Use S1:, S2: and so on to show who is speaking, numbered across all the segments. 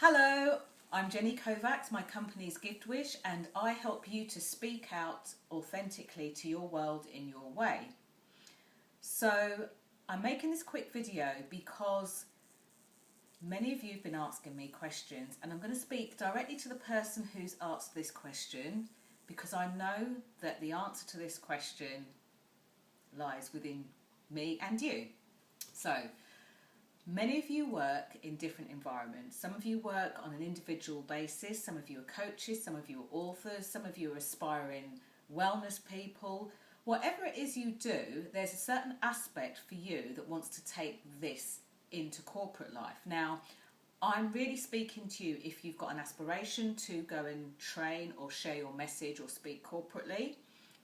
S1: Hello, I'm Jenny Kovacs, my company's GiftWish, and I help you to speak out authentically to your world in your way. So I'm making this quick video because many of you have been asking me questions, and I'm going to speak directly to the person who's asked this question because I know that the answer to this question lies within me and you. So many of you work in different environments. Some of you work on an individual basis, some of you are coaches, some of you are authors, some of you are aspiring wellness people. Whatever it is you do, there's a certain aspect for you that wants to take this into corporate life. Now, I'm really speaking to you if you've got an aspiration to go and train or share your message or speak corporately.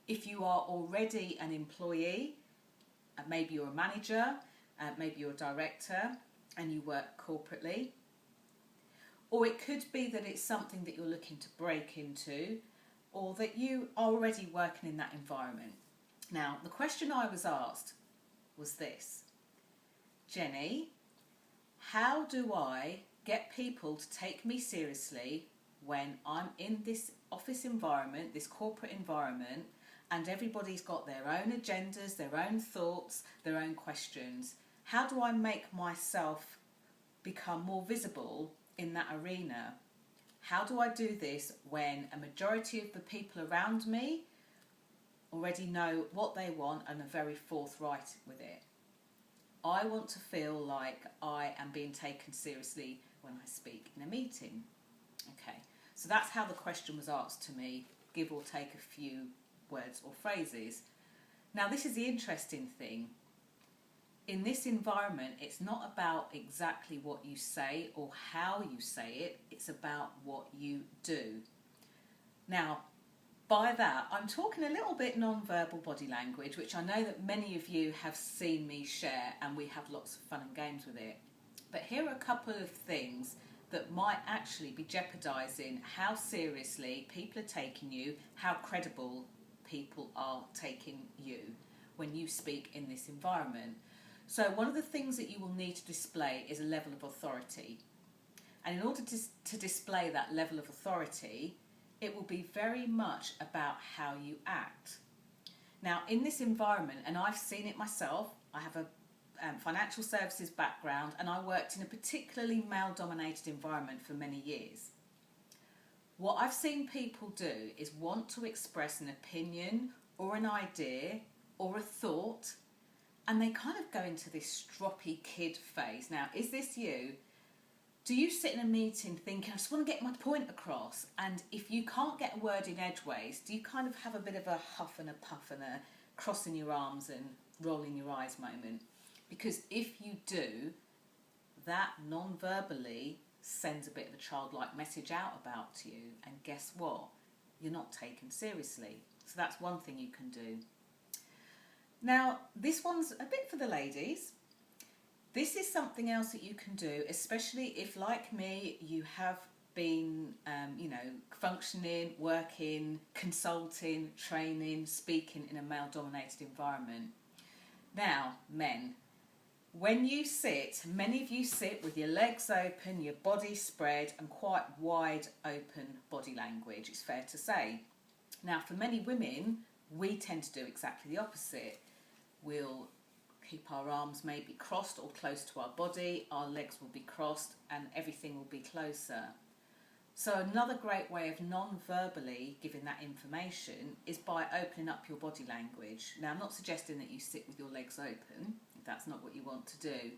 S1: If you are already an employee, maybe you're a manager, maybe you're a director and you work corporately. Or it could be that it's something that you're looking to break into, or that you are already working in that environment. Now, the question I was asked was this: Jenny, how do I get people to take me seriously when I'm in this office environment, this corporate environment, and everybody's got their own agendas, their own thoughts, their own questions? How do I make myself become more visible in that arena? How do I do this when a majority of the people around me already know what they want and are very forthright with it? I want to feel like I am being taken seriously when I speak in a meeting. Okay, so that's how the question was asked to me, give or take a few words or phrases. Now, this is the interesting thing. In this environment, it's not about exactly what you say or how you say it, it's about what you do. Now, by that, I'm talking a little bit non-verbal body language, which I know that many of you have seen me share, and we have lots of fun and games with it. But here are a couple of things that might actually be jeopardising how seriously people are taking you, how credible people are taking you when you speak in this environment. So one of the things that you will need to display is a level of authority. And in order to display that level of authority, it will be very much about how you act. Now, in this environment, and I've seen it myself, I have a financial services background, and I worked in a particularly male-dominated environment for many years. What I've seen people do is want to express an opinion or an idea or a thought, and they kind of go into this stroppy kid phase. Now, is this you? Do you sit in a meeting thinking, I just want to get my point across? And if you can't get a word in edgeways, do you kind of have a bit of a huff and a puff and a crossing your arms and rolling your eyes moment? Because if you do, that non-verbally sends a bit of a childlike message out about you. And guess what? You're not taken seriously. So that's one thing you can do. Now, this one's a bit for the ladies. This is something else that you can do, especially if, like me, you have been, functioning, working, consulting, training, speaking in a male-dominated environment. Now, men, when you sit, many of you sit with your legs open, your body spread, and quite wide open body language, it's fair to say. Now, for many women, we tend to do exactly the opposite. We'll keep our arms maybe crossed or close to our body, our legs will be crossed, and everything will be closer. So another great way of non-verbally giving that information is by opening up your body language. Now, I'm not suggesting that you sit with your legs open, if that's not what you want to do,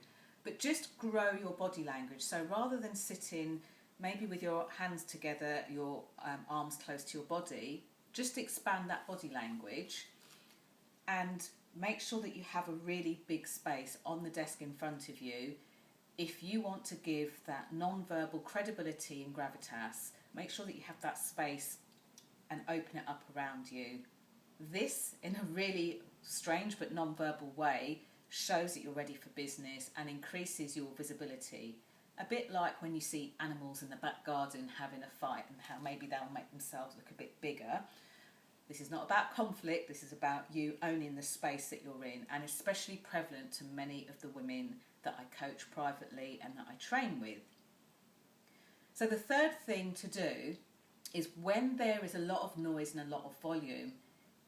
S1: but just grow your body language. So rather than sitting maybe with your hands together, your arms close to your body, just expand that body language and make sure that you have a really big space on the desk in front of you. If you want to give that non-verbal credibility and gravitas, make sure that you have that space and open it up around you. This, in a really strange but non-verbal way, shows that you're ready for business and increases your visibility. A bit like when you see animals in the back garden having a fight and how maybe they'll make themselves look a bit bigger. This is not about conflict, this is about you owning the space that you're in, and especially prevalent to many of the women that I coach privately and that I train with. So the third thing to do is when there is a lot of noise and a lot of volume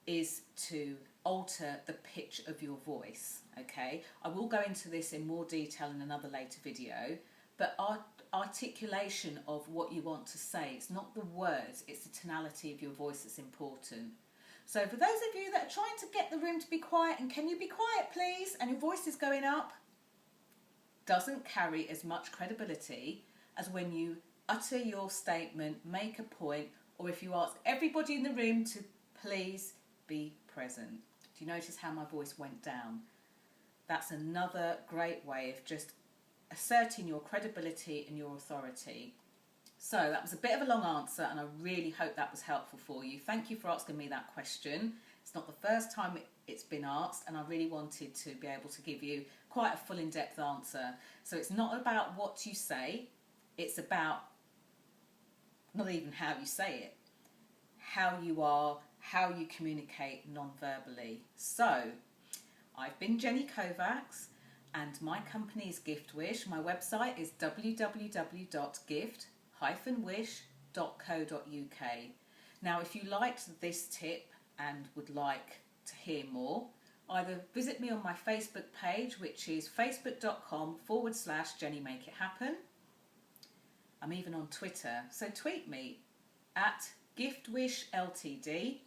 S1: is to alter the pitch of your voice, okay? I will go into this in more detail in another later video, but articulation of what you want to say, it's not the words, it's the tonality of your voice that's important. So for those of you that are trying to get the room to be quiet, and can you be quiet please, and your voice is going up, doesn't carry as much credibility as when you utter your statement, make a point, or if you ask everybody in the room to please be present. Do you notice how my voice went down? That's another great way of just asserting your credibility and your authority. So that was a bit of a long answer, and I really hope that was helpful for you. Thank you for asking me that question. It's not the first time it's been asked, and I really wanted to be able to give you quite a full in-depth answer. So it's not about what you say, it's about not even how you say it, how you are, how you communicate non-verbally. So I've been Jenny Kovacs, and my company is Giftwish. My website is www.gift-wish.co.uk. Now, if you liked this tip and would like to hear more, either visit me on my Facebook page, which is facebook.com/Jenny Make It Happen. I'm even on Twitter, so tweet me at GiftWishLTD,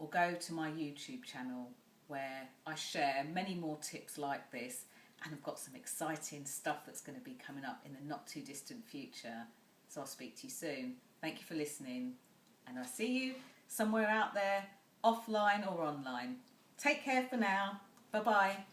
S1: or go to my YouTube channel where I share many more tips like this, and I've got some exciting stuff that's going to be coming up in the not too distant future. So I'll speak to you soon. Thank you for listening, and I'll see you somewhere out there, offline or online. Take care for now. Bye bye.